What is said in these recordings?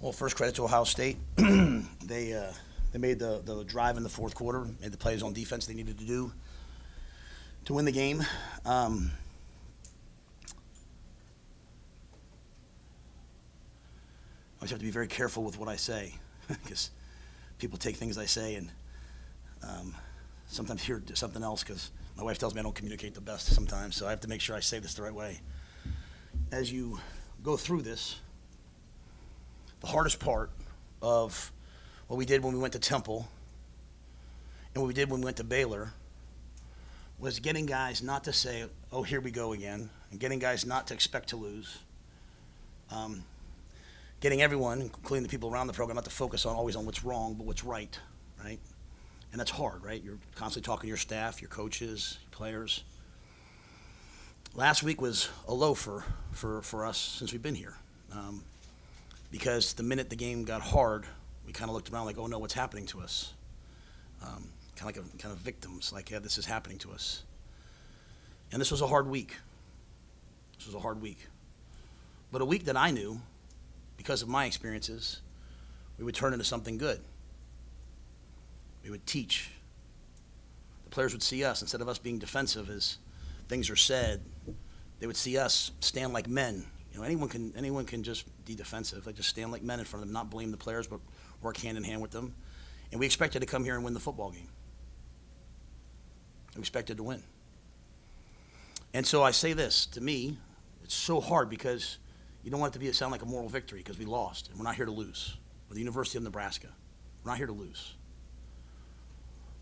Well, first credit to Ohio State. They made the drive in the fourth quarter, made the plays on defense they needed to do to win the game. I always have to be very careful with what I say because people take things I say and sometimes hear something else because my wife tells me I don't communicate the best sometimes, so I have to make sure I say this the right way. As you go through this, the hardest part of what we did when we went to Temple and what we did when we went to Baylor was getting guys not to say, oh, here we go again, and getting guys not to expect to lose. Getting everyone, including the people around the program, not to focus on always on what's wrong, but what's right, right? And that's hard, right? You're constantly talking to your staff, your coaches, your players. Last week was a low for us since we've been here. Because the minute the game got hard, we kind of looked around like, oh no, what's happening to us? Kind of victims, like, yeah, this is happening to us. And this was a hard week. This was a hard week. But a week that I knew, because of my experiences, we would turn into something good. We would teach. The players would see us, instead of us being defensive as things are said, they would see us stand like men. You know, anyone can just be defensive. Like, just stand like men in front of them, not blame the players, but work hand in hand with them. And we expected to come here and win the football game. We expected to win. And so I say this, to me, it's so hard because you don't want it to sound like a moral victory because we lost, and we're not here to lose. We're the University of Nebraska. We're not here to lose.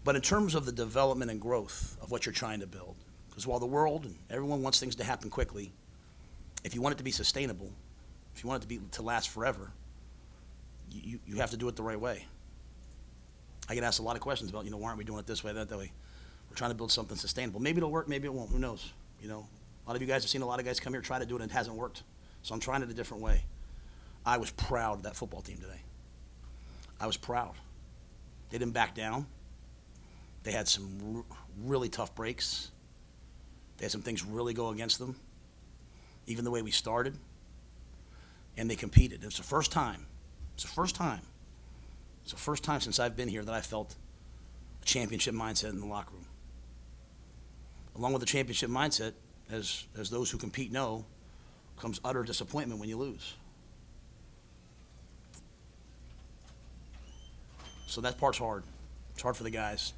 But in terms of the development and growth of what you're trying to build, because while the world and everyone wants things to happen quickly, if you want it to be sustainable, if you want it to last forever, you have to do it the right way. I get asked a lot of questions about, why aren't we doing it this way, that way? We're trying to build something sustainable. Maybe it'll work, maybe it won't. Who knows? A lot of you guys have seen a lot of guys come here try to do it and it hasn't worked. So I'm trying it a different way. I was proud of that football team today. I was proud. They didn't back down. They had some really tough breaks. They had some things really go against them, even the way we started. And they competed. It's the first time. It's the first time since I've been here that I felt a championship mindset in the locker room. Along with the championship mindset, as those who compete know, comes utter disappointment when you lose. So that part's hard. It's hard for the guys.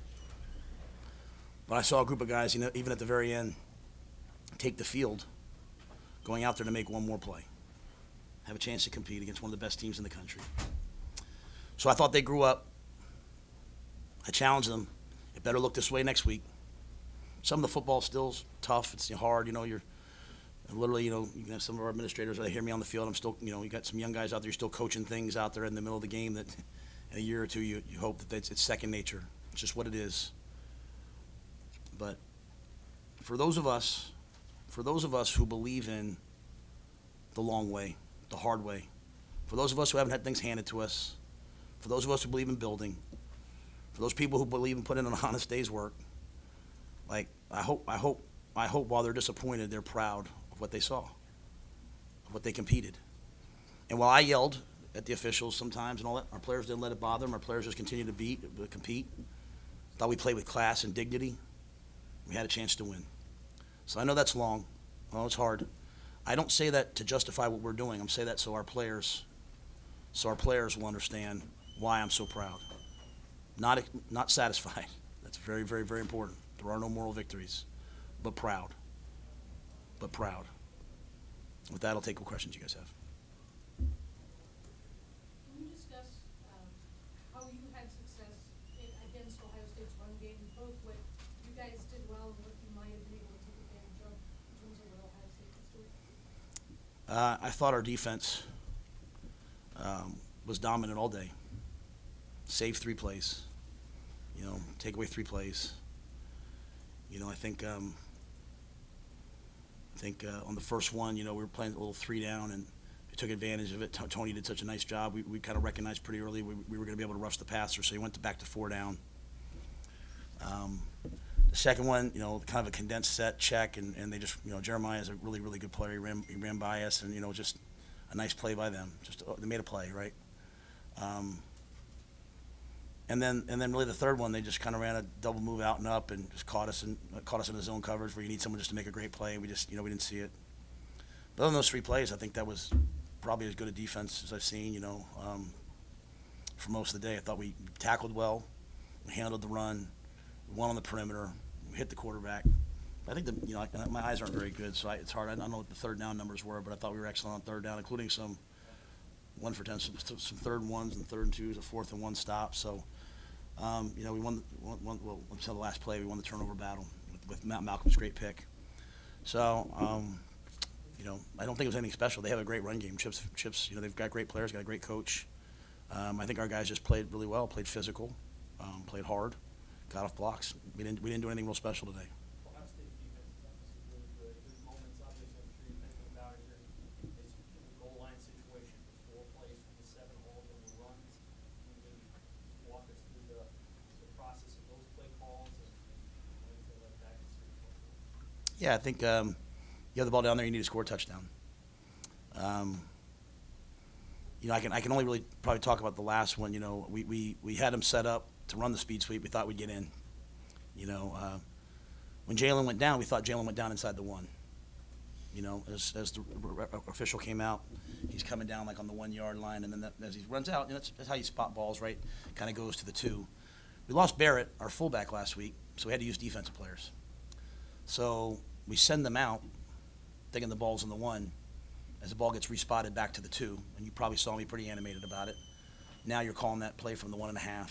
But I saw a group of guys, even at the very end, take the field, going out there to make one more play, have a chance to compete against one of the best teams in the country. So I thought they grew up. I challenged them. It better look this way next week. Some of the football still's tough. It's hard. You're literally, you have some of our administrators that hear me on the field. I'm still, you got some young guys out there. You're still coaching things out there in the middle of the game that in a year or two you hope that it's second nature. It's just what it is. But for those of us who believe in the long way, the hard way, for those of us who haven't had things handed to us, for those of us who believe in building, for those people who believe in putting in an honest day's work, like I hope while they're disappointed, they're proud of what they saw, of what they competed. And while I yelled at the officials sometimes and all that, our players didn't let it bother them. Our players just continued to compete. Thought we played with class and dignity. We had a chance to win. So I know that's long. I know it's hard. I don't say that to justify what we're doing. I'm saying that so our players will understand why I'm so proud. Not satisfied. That's very, very, very important. There are no moral victories, but proud. But proud. With that, I'll take what questions you guys have. Can you discuss how you had success against Ohio State's run game, both what you guys did well and what you might have been able to take advantage of in terms of what Ohio State was doing? I thought our defense was dominant all day. Save 3 plays. Take away 3 plays. I think on the first one, we were playing a little 3 down, and we took advantage of it. Tony did such a nice job. We kind of recognized pretty early we were going to be able to rush the passer, so he went back to 4 down. The second one, kind of a condensed set check, and they just, Jeremiah is a really, really good player. He ran by us, and just a nice play by them. Just they made a play, right? And then really the third one, they just kind of ran a double move out and up and just caught us in the zone coverage where you need someone just to make a great play. We just, we didn't see it. But other than those 3 plays, I think that was probably as good a defense as I've seen, for most of the day. I thought we tackled well, we handled the run, we won on the perimeter, we hit the quarterback. I think my eyes aren't very good, so it's hard. I don't know what the third down numbers were, but I thought we were excellent on third down, including some 1 for 10, some 3rd and 1s and 3rd and 2s, a 4th and 1 stop. So, we won until the last play, we won the turnover battle with Malcolm's great pick. So, I don't think it was anything special. They have a great run game. Chips, they've got great players, got a great coach. I think our guys just played really well, played physical, played hard, got off blocks. We didn't do anything real special today. Ohio State defense is obviously really good. There's moments, obviously, I'm sure you're thinking about it. It's a goal line situation. There's 4 plays from the 7 holes and the runs. Can you maybe walk us through the process of those play calls and anything like that? Yeah, I think you have the ball down there, you need to score a touchdown. I can only really probably talk about the last one. We had them set up to run the speed sweep. We thought we'd get in. When Jalen went down, we thought Jalen went down inside the 1. As the official came out, he's coming down like on the 1-yard line, and then as he runs out, that's how you spot balls, right? Kind of goes to the 2. We lost Barrett, our fullback, last week, so we had to use defensive players. So we send them out, thinking the ball's in the 1. As the ball gets respotted back to the 2, and you probably saw me pretty animated about it. Now you're calling that play from the 1.5,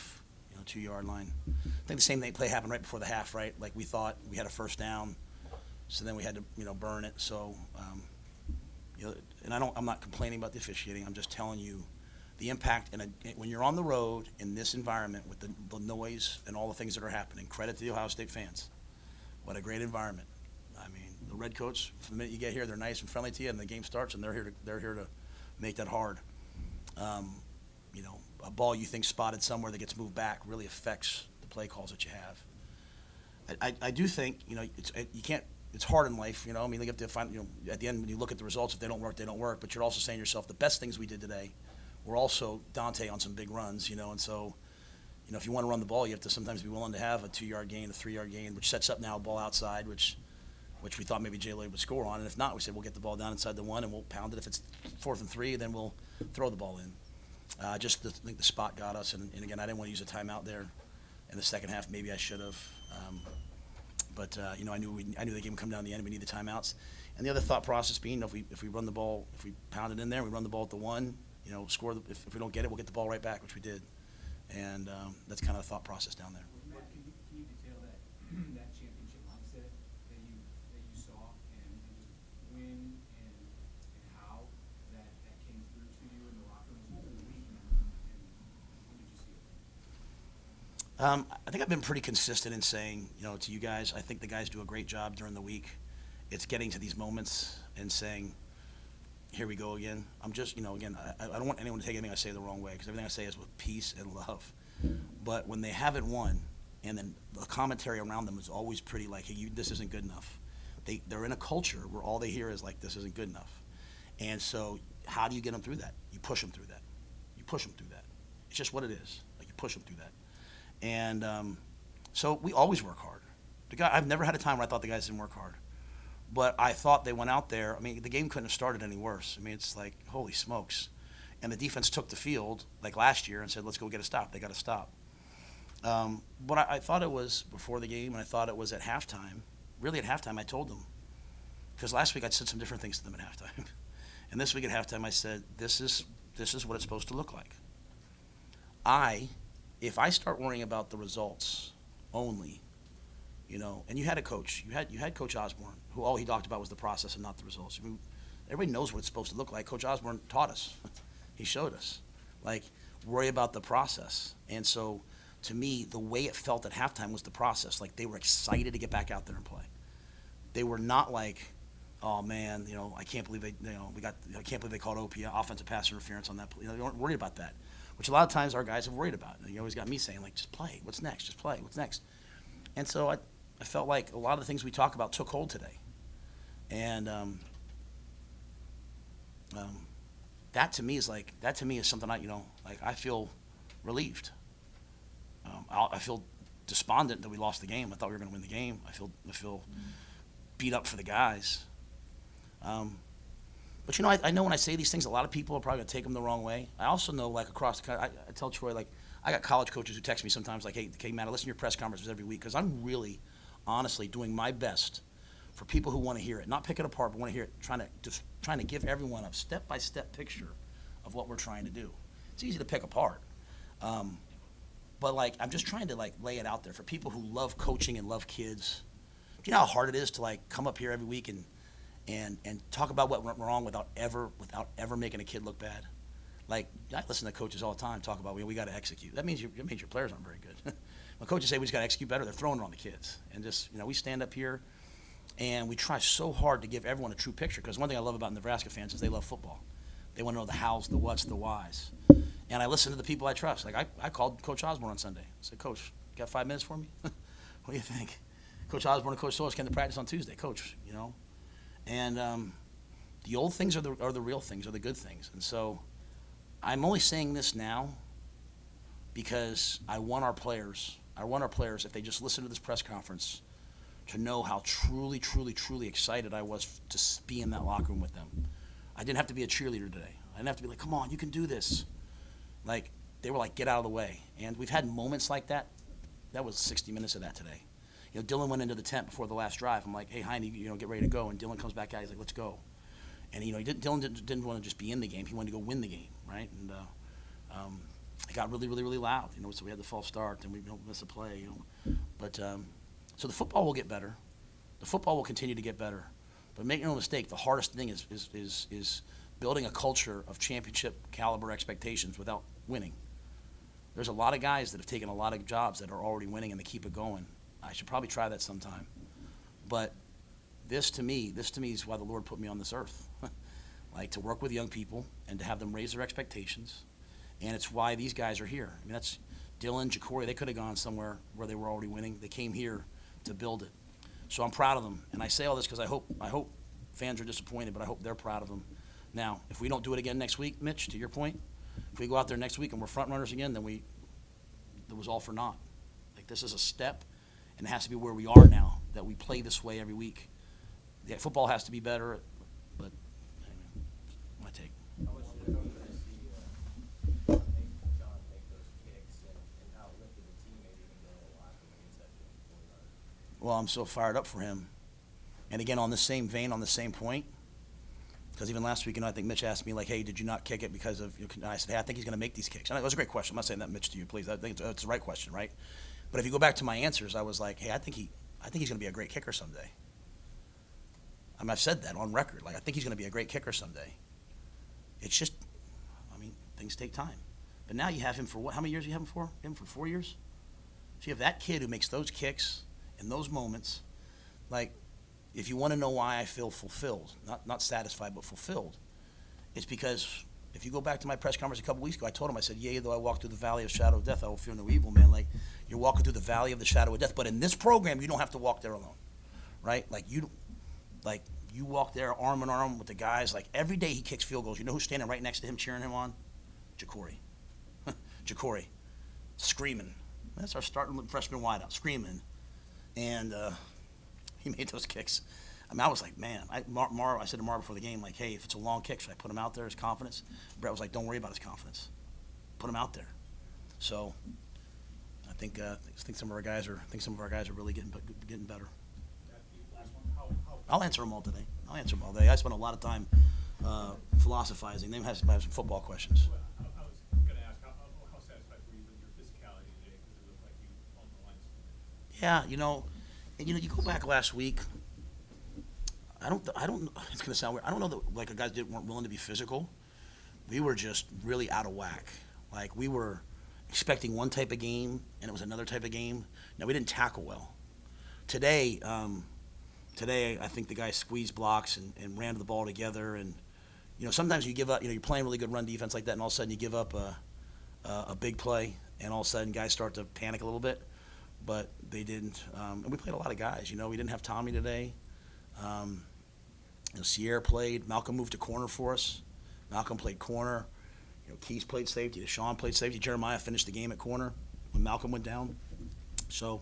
2-yard line. I think the same play happened right before the half, right? Like we thought we had a first down, so then we had to burn it. So, and I'm not complaining about the officiating. I'm just telling you the impact. And when you're on the road in this environment with the noise and all the things that are happening, credit to the Ohio State fans. What a great environment. I mean, the Redcoats, from the minute you get here, they're nice and friendly to you, and the game starts, and they're here to make that hard. A ball you think spotted somewhere that gets moved back really affects the play calls that you have. I do think you can't. It's hard in life, you have to find. At the end, when you look at the results, if they don't work, they don't work. But you're also saying to yourself, the best things we did today were also Dante on some big runs, and so. If you want to run the ball, you have to sometimes be willing to have a 2-yard gain, a 3-yard gain, which sets up now a ball outside, which we thought maybe Jay Lloyd would score on. And if not, we said we'll get the ball down inside the 1 and we'll pound it. If it's 4th and 3, then we'll throw the ball in. I think the spot got us. And again, I didn't want to use a timeout there in the second half. Maybe I should have. But I knew the game would come down to the end. We need the timeouts. And the other thought process being, if we run the ball, if we pound it in there, we run the ball at the 1, score. If we don't get it, we'll get the ball right back, which we did. And that's kind of the thought process down there. Can you detail that championship mindset that you saw and just when and how that came through to you in the locker room through the week and when did you see it? I think I've been pretty consistent in saying, to you guys, I think the guys do a great job during the week. It's getting to these moments and saying, here we go again. I'm just, again, I don't want anyone to take anything I say the wrong way, because everything I say is with peace and love. But when they haven't won, and then the commentary around them is always pretty like, hey, this isn't good enough. They're in a culture where all they hear is like, this isn't good enough. And so how do you get them through that? You push them through that. You push them through that. It's just what it is. Like, you push them through that. And so we always work hard. I've never had a time where I thought the guys didn't work hard. But I thought they went out there. I mean, the game couldn't have started any worse. I mean, it's like, holy smokes. And the defense took the field, like last year, and said, let's go get a stop. They got to stop. But I thought it was before the game, and I thought it was at halftime. Really, at halftime, I told them. Because last week I said some different things to them at halftime. And this week at halftime, I said, this is what it's supposed to look like. If I start worrying about the results only, and you had a coach. You had Coach Osborne, who all he talked about was the process and not the results. I mean, everybody knows what it's supposed to look like. Coach Osborne taught us. He showed us. Like, worry about the process. And so, to me, the way it felt at halftime was the process. Like, they were excited to get back out there and play. They were not like, oh man, I can't believe I can't believe they called OP offensive pass interference on that play. They weren't worried about that, which a lot of times our guys have worried about. You always got me saying, like, just play. What's next? Just play. What's next? And so I felt like a lot of the things we talk about took hold today. And that to me is something I feel relieved. I feel despondent that we lost the game. I thought we were going to win the game. I feel beat up for the guys. But I know when I say these things, a lot of people are probably going to take them the wrong way. I also know, like, across the country, I tell Troy, like, I got college coaches who text me sometimes, like, hey, Matt, I listen to your press conferences every week because I'm really, honestly, doing my best for people who want to hear it, not pick it apart, but want to hear it, trying to give everyone a step-by-step picture of what we're trying to do. It's easy to pick apart. But, like, I'm just trying to, like, lay it out there for people who love coaching and love kids. Do you know how hard it is to, like, come up here every week and talk about what went wrong without ever making a kid look bad? Like, I listen to coaches all the time talk about, we got to execute. That means your players aren't very good. When coaches say we just got to execute better, they're throwing it on the kids. And just, we stand up here and we try so hard to give everyone a true picture, because one thing I love about Nebraska fans is they love football. They want to know the hows, the whats, the whys. And I listen to the people I trust. Like, I called Coach Osborne on Sunday. I said, Coach, got 5 minutes for me? What do you think? Coach Osborne and Coach Solis came to practice on Tuesday. Coach, And the old things are the real things, are the good things. And so I'm only saying this now because I want our players, if they just listen to this press conference, to know how truly, truly, truly excited I was to be in that locker room with them. I didn't have to be a cheerleader today. I didn't have to be like, come on, you can do this. Like, they were like, get out of the way. And we've had moments like that. That was 60 minutes of that today. Dylan went into the tent before the last drive. I'm like, hey, Heine, get ready to go. And Dylan comes back out. He's like, let's go. And, Dylan didn't want to just be in the game. He wanted to go win the game, right? And it got really, really, really loud. So we had the false start, and we don't miss a play. But so the football will get better. The football will continue to get better. But make no mistake, the hardest thing is building a culture of championship caliber expectations without winning. There's a lot of guys that have taken a lot of jobs that are already winning, and they keep it going. I should probably try that sometime. But this to me is why the Lord put me on this earth. Like, to work with young people and to have them raise their expectations. And it's why these guys are here. I mean, that's Dylan, Jacory. They could have gone somewhere where they were already winning. They came here to build it. So I'm proud of them. And I say all this because I hope fans are disappointed, but I hope they're proud of them. Now, if we don't do it again next week, Mitch, to your point, if we go out there next week and we're front runners again, then it was all for naught. Like, this is a step, and it has to be where we are now, that we play this way every week. Yeah, football has to be better, but anyway, my take. How much did it hurt to see John make those kicks, and how it lifted the team maybe even go a lot against that 54 yard? Well, I'm so fired up for him. And again, on the same vein, on the same point, because even last week, I think Mitch asked me, like, hey, did you not kick it because of, and I said, hey, I think he's going to make these kicks. And it was a great question. I'm not saying that, Mitch, to you, please. I think it's the right question, right? But if you go back to my answers, I was like, hey, I think he's going to be a great kicker someday. I mean, I've said that on record. Like, I think he's going to be a great kicker someday. It's just, things take time. But now you have him for what? How many years do you have him for? Him for 4 years? So you have that kid who makes those kicks in those moments. Like, if you want to know why I feel fulfilled, not satisfied, but fulfilled, it's because if you go back to my press conference a couple weeks ago, I told him, I said, yea, though I walk through the valley of shadow of death, I will fear no evil, man. Like, you're walking through the valley of the shadow of death. But in this program, you don't have to walk there alone, right? Like, you walk there arm in arm with the guys. Like, every day he kicks field goals. You know who's standing right next to him cheering him on? Jacory. Jacory. Screaming. That's our starting freshman wideout, screaming. And he made those kicks. I mean, I was like, man. I said to Mar before the game, like, hey, if it's a long kick, should I put him out there, his confidence? Brett was like, don't worry about his confidence. Put him out there. So I think some of our guys are really getting better. Last one, how I'll answer them all today. I spent a lot of time philosophizing. They have some football questions. I was going to ask, how satisfied were you with your physicality today? Because it looked like you on the lines. Yeah, you go back last week. I don't. It's going to sound weird. I don't know that like our guys weren't willing to be physical. We were just really out of whack. Like, we were expecting one type of game, and it was another type of game. Now, we didn't tackle well. Today, I think the guys squeezed blocks and ran the ball together. And sometimes you give up. You're playing really good run defense like that, and all of a sudden you give up a big play, and all of a sudden guys start to panic a little bit. But they didn't. And we played a lot of guys. We didn't have Tommy today. Sierra played. Malcolm moved to corner for us. Malcolm played corner. Keys played safety. Deshaun played safety. Jeremiah finished the game at corner when Malcolm went down. So,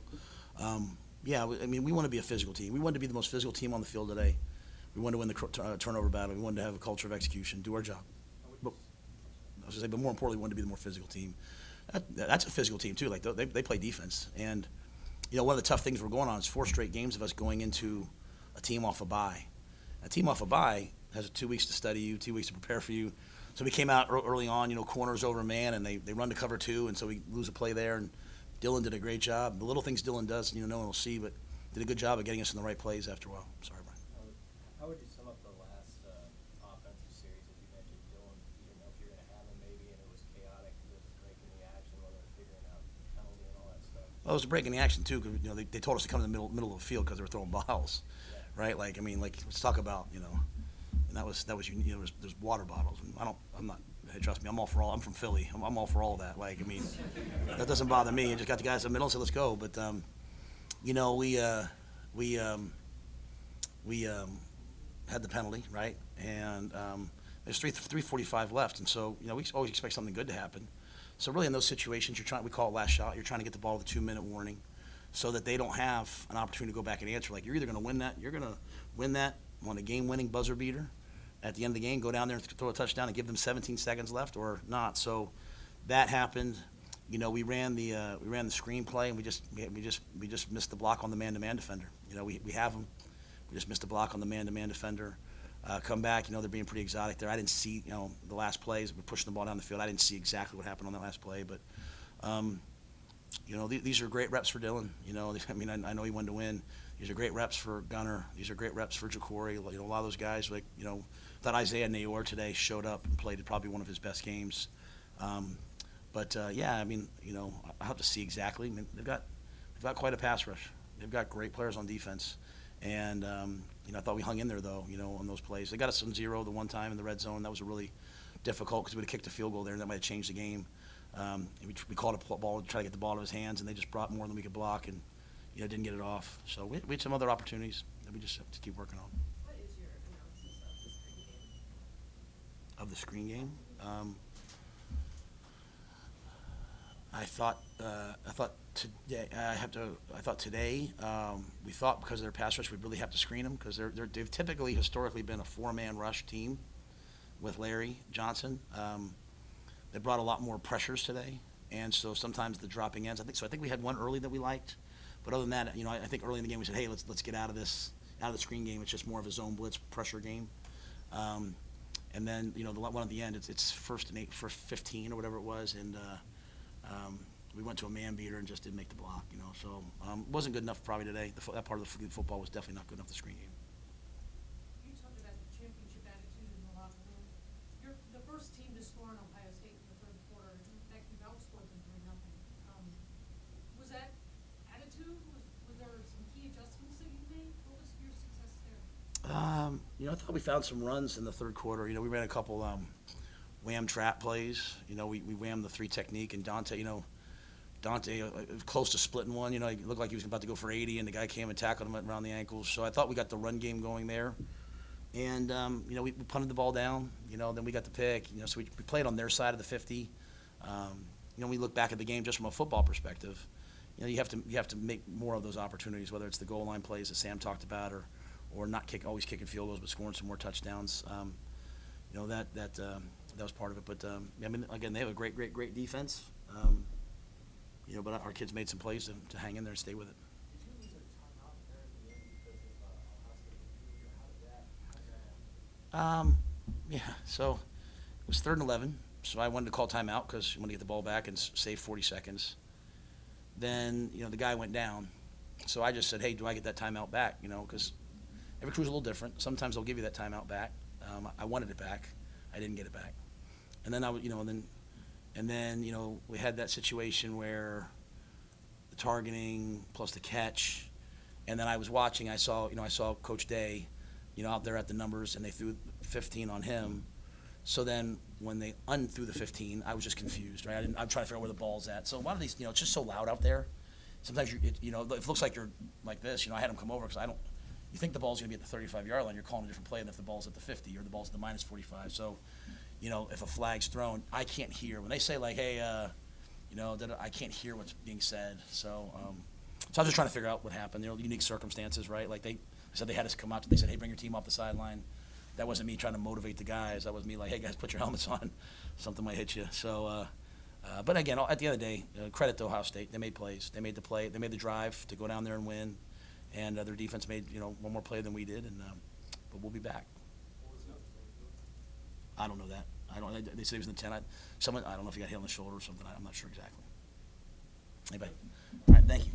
yeah, we want to be a physical team. We want to be the most physical team on the field today. We want to win the turnover battle. We wanted to have a culture of execution, do our job. But, but more importantly, we wanted to be the more physical team. That's a physical team, too. Like, they play defense. And, one of the tough things we're going on is 4 straight games of us going into a team off a bye. A team off a bye has 2 weeks to study you, 2 weeks to prepare for you. So we came out early on, corners over man, and they run to cover 2, and so we lose a play there. And Dylan did a great job. The little things Dylan does, no one will see, but did a good job of getting us in the right plays after a while. Sorry, Brian. How would you sum up the last offensive series that you mentioned? Dylan, you didn't know if you were going to have him maybe, and it was chaotic. There was a break in the action, whether figuring out penalty and all that stuff. Well, it was a break in the action, too, because, they told us to come in the middle of the field because they were throwing balls, right? Let's talk about, and that was there's water bottles, and hey, trust me, I'm from Philly. I'm all for all of that. That doesn't bother me. I just got the guys in the middle and said, let's go. But, we had the penalty, right? And there's 3:45 left, and so we always expect something good to happen. So really, in those situations, we call it last shot. You're trying to get the ball with a 2-minute warning, so that they don't have an opportunity to go back and answer. You're either going to win that on a game-winning buzzer beater at the end of the game, go down there and throw a touchdown and give them 17 seconds left, or not. So that happened. We ran the screen play, and we just missed the block on the man-to-man defender. We have them. We just missed the block on the man-to-man defender. Come back, they're being pretty exotic there. I didn't see, the last plays. We're pushing the ball down the field. I didn't see exactly what happened on that last play, but, these are great reps for Dylan. I know he wanted to win. These are great reps for Gunner. These are great reps for Jacory. A lot of those guys, thought Isaiah Nayor today showed up and played probably one of his best games. Yeah, I have to see exactly. They've got quite a pass rush. They've got great players on defense. And, I thought we hung in there, though, on those plays. They got us on 0 the one time in the red zone. That was really difficult because we would have kicked a field goal there, and that might have changed the game. We called a ball to try to get the ball to his hands, and they just brought more than we could block and, didn't get it off. So we had some other opportunities that we just have to keep working on. What is your analysis of the screen game? Of the screen game? I thought today, we thought because of their pass rush, we'd really have to screen them because they've typically historically been a 4-man rush team with Larry Johnson. They brought a lot more pressures today, and so sometimes the dropping ends. I think we had one early that we liked, but other than that, I think early in the game we said, hey, let's get out of the screen game. It's just more of a zone blitz pressure game. And then the one at the end, it's first 15 or whatever it was, and we went to a man beater and just didn't make the block. So it wasn't good enough probably today. That part of the football was definitely not good enough. The screen game. You talked about the championship attitude in the locker room. You're the first team to score in Ohio State in the third quarter. In fact, you've outscored them 3-0. Was that attitude? Was there some key adjustments that you made? What was your success there? I thought we found some runs in the third quarter. We ran a couple wham trap plays. We whammed the 3 technique, and Dante close to splitting one. He looked like he was about to go for 80, and the guy came and tackled him around the ankles. So I thought we got the run game going there. And, we punted the ball down. Then we got the pick. So we played on their side of the 50. We look back at the game just from a football perspective. You have to make more of those opportunities, whether it's the goal line plays that Sam talked about, or not always kicking field goals, but scoring some more touchdowns. That was part of it. But again, they have a great defense. But our kids made some plays to hang in there and stay with it. Did you lose a timeout there at the end because of Husker injury, or how did that happen? Yeah. So it was 3rd and 11. So I wanted to call timeout because we wanted to get the ball back and save 40 seconds. Then the guy went down. So I just said, hey, do I get that timeout back? Because every crew's a little different. Sometimes they'll give you that timeout back. I wanted it back. I didn't get it back. And then we had that situation where the targeting plus the catch, and then I was watching. I saw Coach Day, out there at the numbers, and they threw 15 on him. So then when they unthrew the 15, I was just confused, right? I'm trying to figure out where the ball's at. So a lot of these, it's just so loud out there. Sometimes if it looks like you're like this, I had him come over because you think the ball's going to be at the 35-yard line. You're calling a different play than if the ball's at the 50 or the ball's at the -45. So, if a flag's thrown, I can't hear. When they say, like, hey, I can't hear what's being said. So I was just trying to figure out what happened. Unique circumstances, right? Like they said they had us come out. They said, hey, bring your team off the sideline. That wasn't me trying to motivate the guys. That was me like, hey, guys, put your helmets on. Something might hit you. So, but again, at the end of the day, credit to Ohio State. They made plays. They made the play. They made the drive to go down there and win. And their defense made, one more play than we did. But we'll be back. I don't know that. They said he was in the 10. I don't know if he got hit on the shoulder or something. I'm not sure exactly. Anybody? All right, thank you.